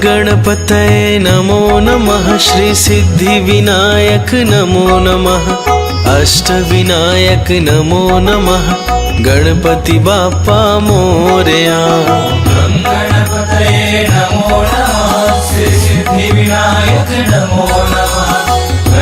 गणपतये नमो नमः। श्री सिद्धिविनायक नमो नमः। अष्टविनायक नमो नमः। गणपति बाप्पा मोरया। गणपतये नमो नमः। श्री सिद्धिविनायक नमो नमः।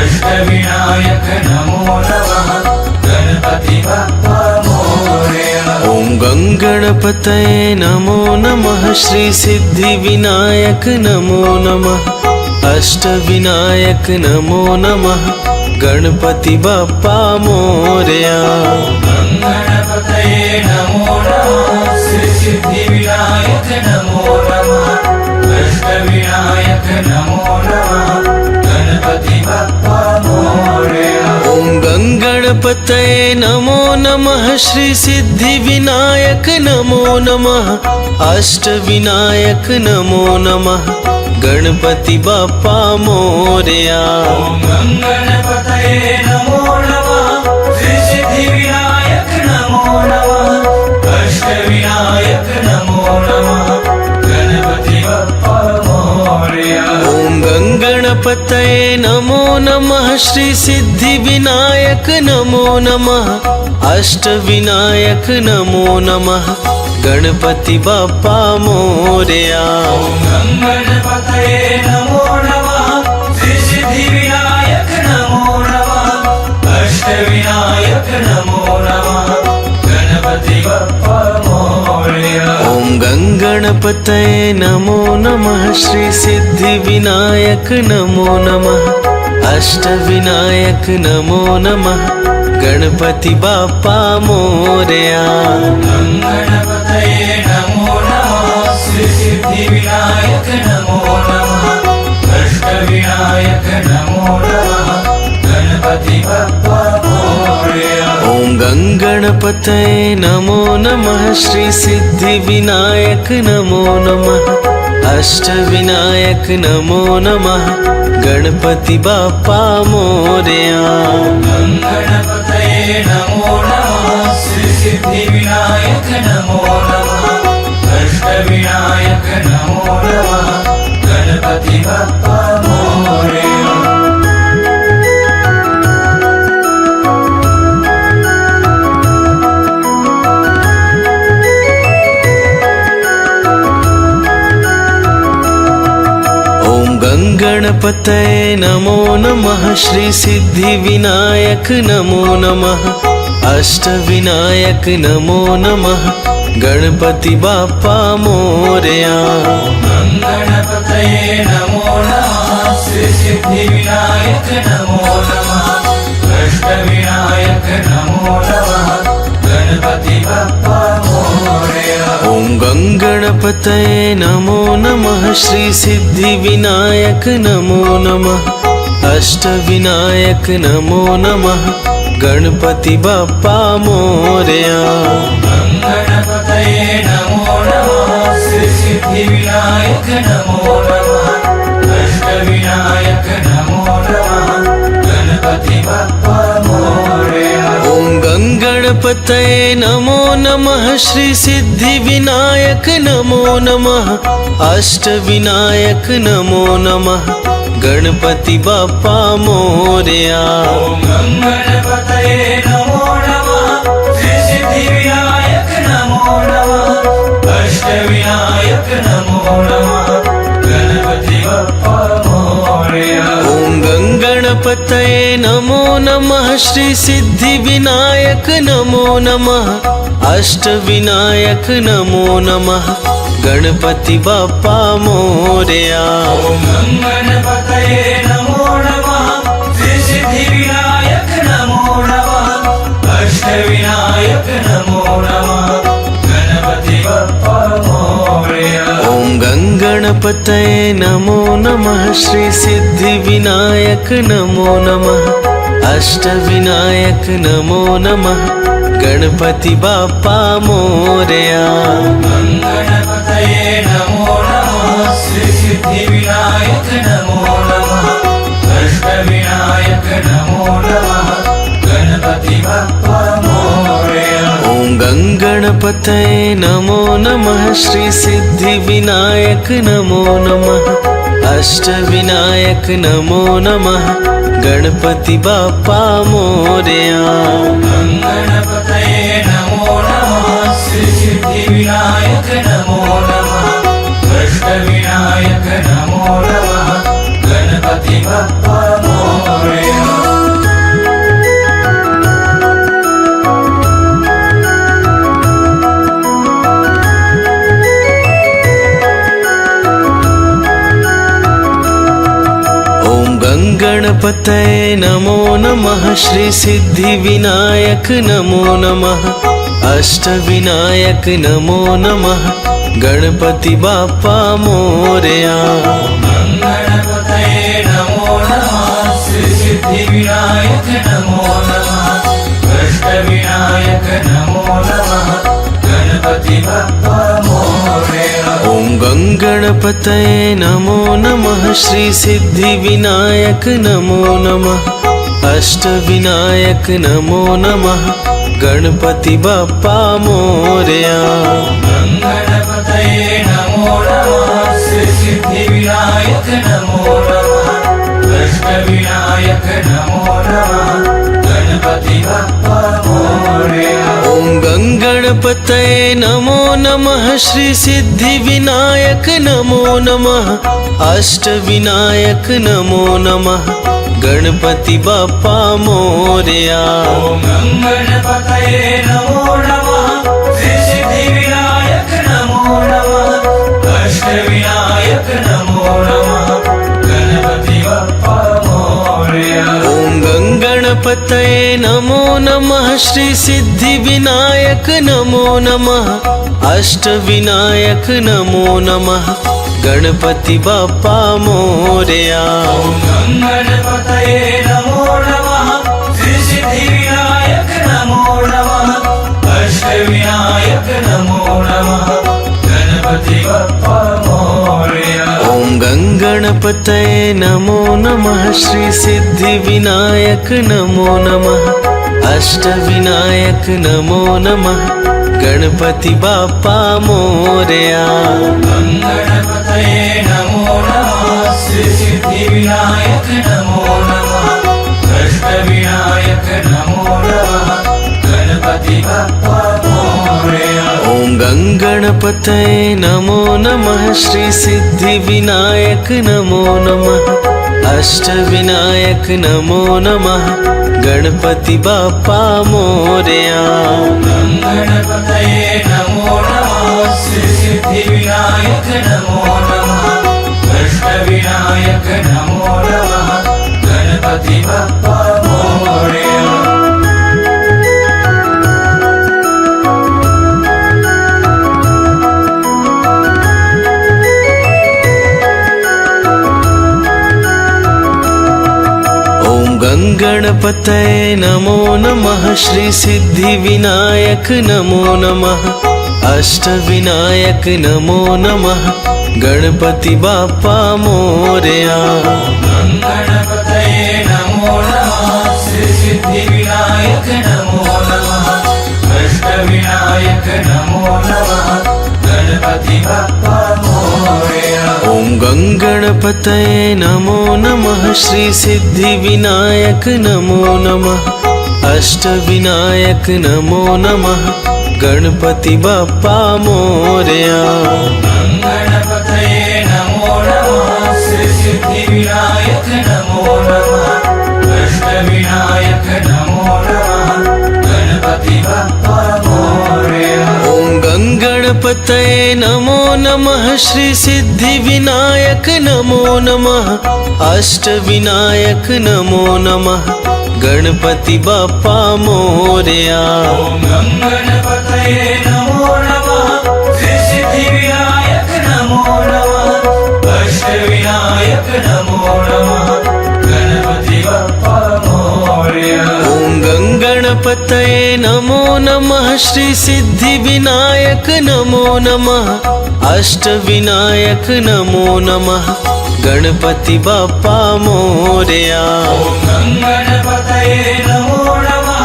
अष्टविनायक नमो नमः। गणपति बाप्पा मोरया। ओम गणपतये नमो नमः। श्री सिद्धिविनायक नमो नमः। अष्टविनायक नमो नमः। गणपति बाप्पा मोरया। गणपतये नमो नमः। श्री सिद्धिविनायक नमो नमः। अष्टविनायक नमो नमः। गणपति बाप्पा मोरया। ओम गणपतये नमो नमः। श्री सिद्धिविनायक नमो नमः। अष्टविनायक नमो नमः। गणपति बाप्पा मोरया। गणपतये नमो नमः। श्री सिद्धिविनायक नमो नमः। अष्टविनायक नमो नमः। गणपति बाप्पा मोरया। ओम गणपतये नमो नमः। श्री सिद्धिविनायक नमो नमः। अष्टविनायक नमो नमः। गणपति बाप्पा मोरया। गणपतये नमो नमः। श्री सिद्धिविनायक नमो नमः। अष्टविनायक नमो नमः। गणपति बाप्पा मोरया। ओम गणपतये नमो नमः। श्री सिद्धिविनायक नमो नमः। अष्टविनायक नमो नमः। गणपति बाप्पा मोरया। गणपतये नमो नमः। श्री सिद्धिविनायक नमो नमः। अष्टविनायक नमो नमः। गणपति बाप्पा मोरया। ओम गणपतये नमो नमः। श्री सिद्धिविनायक नमो नमः। अष्टविनायक नमो नमः। गणपति बाप्पा मोरया। गणपतये नमो नमः। श्री सिद्धिविनायक नमो नमः। अष्टविनायक नमो नमः। गणपति बाप्पा मोरया। गणपतये नमो नमः। श्री सिद्धिविनायक नमो नमः। अष्टविनायक नमो नमः। गणपति बाप्पा मोरया। गणपतये नमो नमः। श्री सिद्धिविनायक नमो नमः। अष्टविनायक नमो नमः। गणपति बाप्पा मोरया। ओम गणपतये नमो नमः। श्री सिद्धिविनायक नमो नमः। अष्टविनायक नमो नमः। गणपति बाप्पा मोरया। गणपतये नमो नमः। श्री सिद्धिविनायक नमो नमः। अष्टविनायक नमो नमः। गणपति बाप्पा मोरया। ओम गणपतये नमो नमः। श्री सिद्धिविनायक नमो नमः। अष्टविनायक नमो नमः। गणपति बाप्पा मोरया। गणपतये नमो नमः। श्री सिद्धिविनायक नमो नमः। अष्टविनायक नमो नमः। गणपति बाप्पा मोरया। ओम गणपतये नमो नमः। श्री सिद्धिविनायक नमो नमः। अष्टविनायक नमो नमः। गणपति बाप्पा मोरया। गणपतये नमो नमः। श्री सिद्धिविनायक नमो नमः। अष्टविनायक नमो नमः। गणपति बाप्पा मोरया। ओम गणपतये नमो नमः। श्री सिद्धिविनायक नमो नमः। अष्टविनायक नमो नमः। गणपति बाप्पा मोरया। गणपतये नमो नमः। श्री सिद्धिविनायक नमो नमः। अष्टविनायक नमो नमः। गणपति बाप्पा मोरया। ओम गंगणपतये नमो नमः श्री सिद्धिविनायक नमो नमः अष्टविनायक नमो नमः गणपति बाप्पा मोरया गणपतये नमो नमः श्री सिद्धिविनायक नमो नमः अष्टविनायक नमो नमः गणपति बाप्पा मोरया गणपतये नमो नमः श्री सिद्धिविनायक नमो नमः अष्टविनायक नमो नमः गणपति बाप्पा मोरया गणपतये नमो नमः श्री सिद्धिविनायक नमो नमः अष्टविनायक नमो नमः गणपति बाप्पा मोरया ओम गंगणपतये नमो नमः श्री सिद्धिविनायक नमो नमः अष्टविनायक नमो नमः गणपति बाप्पा मोरया गणपतये नमो नमः श्री सिद्धिविनायक नमो नमः अष्टविनायक नमो नमः गणपति बाप्पा मोरया ओम गंगणपतये नमो नमः श्री सिद्धिविनायक नमो नमः अष्टविनायक नमो नमः गणपति बाप्पा मोरया गणपतये नमो नमः श्री सिद्धिविनायक नमो नमः अष्टविनायक नमो नमः गणपति बाप्पा मोरया ओम गंगणपतये नमो नमः श्री सिद्धिविनायक नमो नमः अष्टविनायक नमो नमः गणपति बाप्पा मोरया गणपतये नमो नमः श्री सिद्धिविनायक नमो नमः अष्टविनायक नमो नमः गणपति बाप्पा मोरया ओम गंगणपतये नमो नमः श्री सिद्धिविनायक नमो नमः अष्टविनायक नमो नमः गणपति बाप्पा मोरया गणपतये नमो नमः श्री सिद्धिविनायक नमो नमः अष्टविनायक नमो नमः गणपति बाप्पा मोरया ओम गंगणपतये नमो नमः श्री सिद्धिविनायक नमो नमः अष्टविनायक नमो नमः गणपति बाप्पा मोरया गणपतये नमो नमः श्री सिद्धिविनायक नमो नमः अष्टविनायक नमो नमः गणपति बाप्पा मोरया गंगणपतये नमो नमः श्री सिद्धिविनायक नमो नमः अष्टविनायक नमो नमः गणपति बाप्पा मोरया गणपतये नमो नमः श्री सिद्धिविनायक नमो नमः अष्टविनायक नमो नमः गणपति बाप्पा मोरया ओम गंगणपतये नमो नमः श्री सिद्धिविनायक नमो नमः अष्टविनायक नमो नमः गणपति बाप्पा मोरया गणपतये नमो नमः श्री सिद्धिविनायक नमो नमः अष्टविनायक नमो नमः गणपति बाप्पा मोरया ओम गंगणपतये नमो नमः श्री सिद्धिविनायक नमो नमः अष्टविनायक नमो नमः गणपति बाप्पा मोरया गणपतये नमो नमः श्री सिद्धिविनायक नमो नमः अष्टविनायक नमो नमः गणपति बाप्पा मोरया ओम गंगणपतये नमो नमः श्री सिद्धिविनायक नमो नमः अष्टविनायक नमो नमः गणपति बाप्पा मोरया गणपतये नमो नमः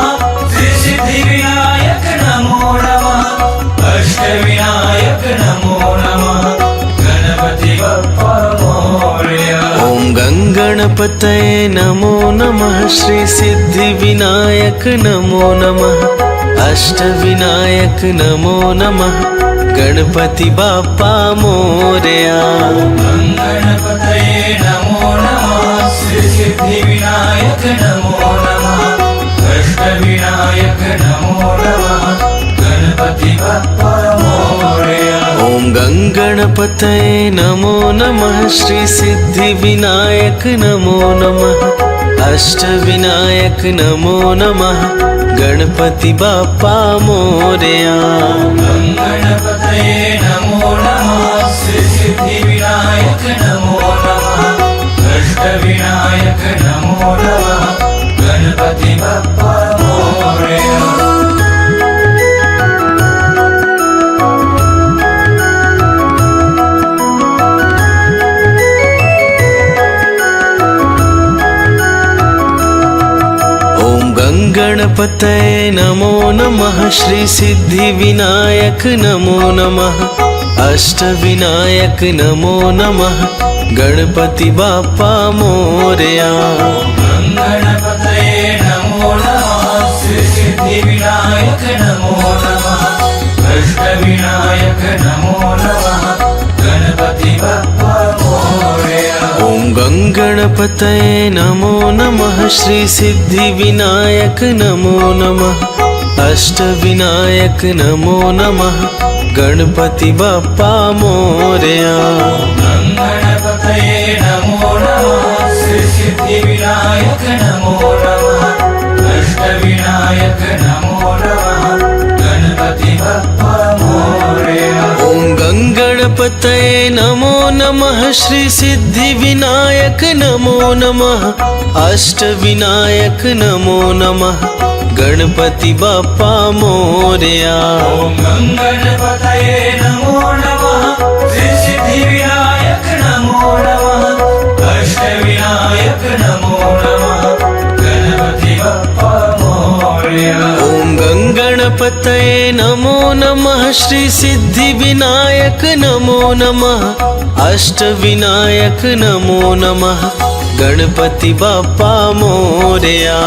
श्री सिद्धिविनायक नमो नमः गणपतये नमो नमः श्री सिद्धिविनायक नमो नमः अष्टविनायक नमो नमः गणपति बाप्पा मोरया। गणपतये नमो नमः श्री सिद्धिविनायक नमो नमः अष्टविनायक नमो नमः गणपति बाप्पा मोरया। ओम गंगणपतये नमो नमः श्री सिद्धिविनायक नमो नमः अष्टविनायक नमो नमः गणपति बाप्पा मोरया। गणपतये नमो नमः श्री सिद्धिविनायक नमो नमः अष्टविनायक नमो नमः गणपति बाप्पा मोरया। गणपतये नमो नमः श्री सिद्धिविनायक नमो नमः अष्टविनायक नमो नमः गणपति बाप्पा मोरया। गणपतये नमो नमः श्री सिद्धिविनायक नमो नमः अष्टविनायक नमो नमः गणपति बाप्पा मोरया। ओम गंगणपतये नमो नमः श्री सिद्धिविनायक नमो नमः अष्टविनायक नमो नमः गणपति बाप्पा मोरया। गणपतये नमो नमः श्री सिद्धिविनायक नमो नमः अष्टविनायक नमो नमः गणपति बाप्पा मोरया। ओम गंगणपतये नमो नमः श्री सिद्धिविनायक नमो नमः अष्टविनायक नमो नमः गणपति बाप्पा मोरया। गणपतये नमो नमः श्री सिद्धिविनायक नमो नमः अष्टविनायक नमो नमः गणपति बाप्पा मोरया। ओम गंगणपतये नमो नमः श्री सिद्धिविनायक नमो नमः अष्टविनायक नमो नमः गणपति बाप्पा मोरया।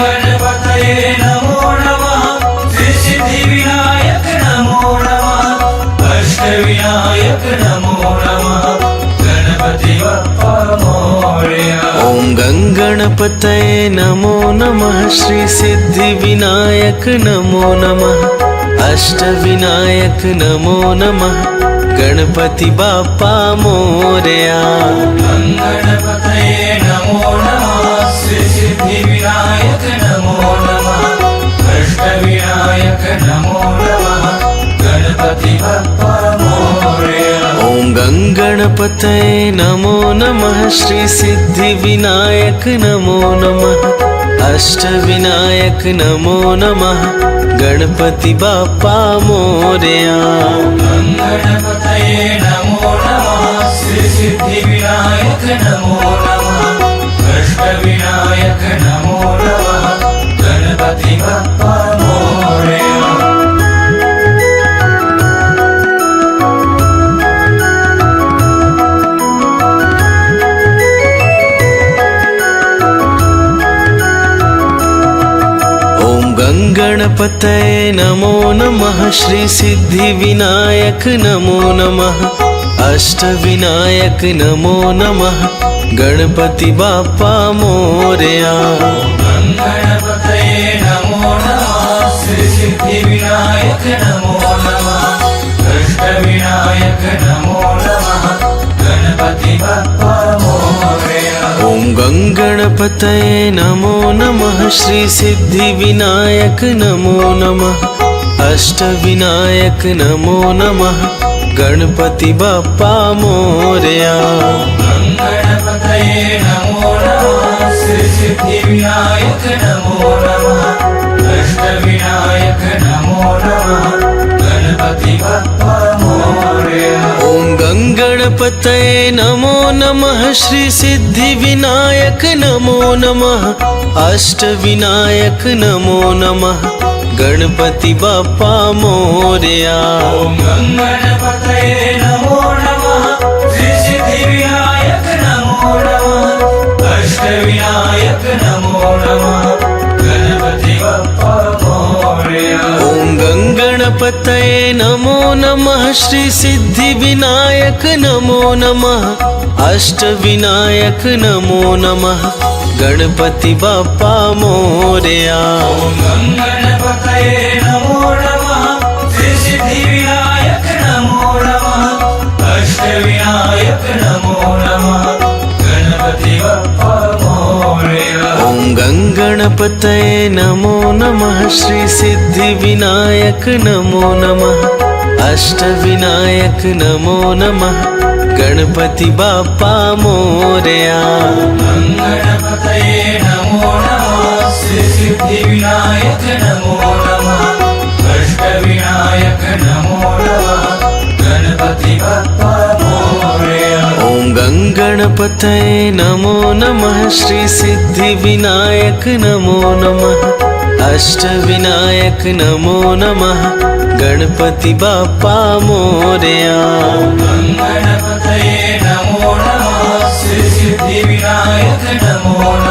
गणपतये नमो नमः श्री सिद्धिविनायक नमो नमः अष्टविनायक नमो नमः गणपति बाप्पा मोरया। ओम गंगणपतये नमो नमः श्री सिद्धिविनायक नमो नमः अष्टविनायक नमो नमः गणपति बाप्पा मोरया। गणपतये नमो नमः श्री सिद्धिविनायक नमो नमः अष्टविनायक नमो नमः गणपति बाप्पा मोरया। ओम गंगणपतये नमो नमः श्री सिद्धिविनायक नमो नमः अष्टविनायक नमो नमः गणपति बाप्पा मोरया। गणपतये नमो नमः श्री सिद्धिविनायक नमो नमः अष्टविनायक नमो नमः गणपति बाप्पा मोरया। गणपतये नमो नमः श्री सिद्धिविनायक नमो नमः अष्टविनायक नमो नमः गणपति बाप्पा मोरया। गणपतये नमो नमः श्री सिद्धिविनायक नमो नमः अष्टविनायक नमो नमः गणपति बाप्पा मोरया। ओम गंगणपतये नमो नमः श्री सिद्धिविनायक नमो नमः अष्टविनायक नमो नमः गणपति बाप्पा मोरया। गणपतये नमो नमः श्री सिद्धिविनायक नमो नमः अष्टविनायक नमो नमः गणपति बाप्पा मोरया। ओम गंगणपतये नमो नमः श्री सिद्धिविनायक नमो नमः अष्टविनायक नमो नमः गणपति बाप्पा मोरया। गणपतये नमो नमः श्री सिद्धिविनायक नमो नमः गङ्गणपतये नमो नमः श्री सिद्धिविनायक नमो नमः अष्टविनायक नमो नमः गणपति बाप्पा मोरया। ॐ गणपतये नमो नमः श्री सिद्धिविनायक नमो नमः अष्टविनायक नमो नमः गणपति बाप्पा मोरया। ॐ गङ्गणपतये नमो नमः श्री सिद्धिविनायक नमो नमः अष्टविनायक नमो नमः गणपति बाप्पा मोरया। गणपतये नमो नमः श्री सिद्धिविनायक नमो नमः अष्टविनायक नमो नमः गणपति बाप्पा मोरया। ॐ गङ्गणपतये नमो नमः श्री सिद्धिविनायक नमो नमः अष्टविनायक नमो नमः गणपति बाप्पा मोरया। गणपतये नमो नमः श्री सिद्धिविनायक नमो नमः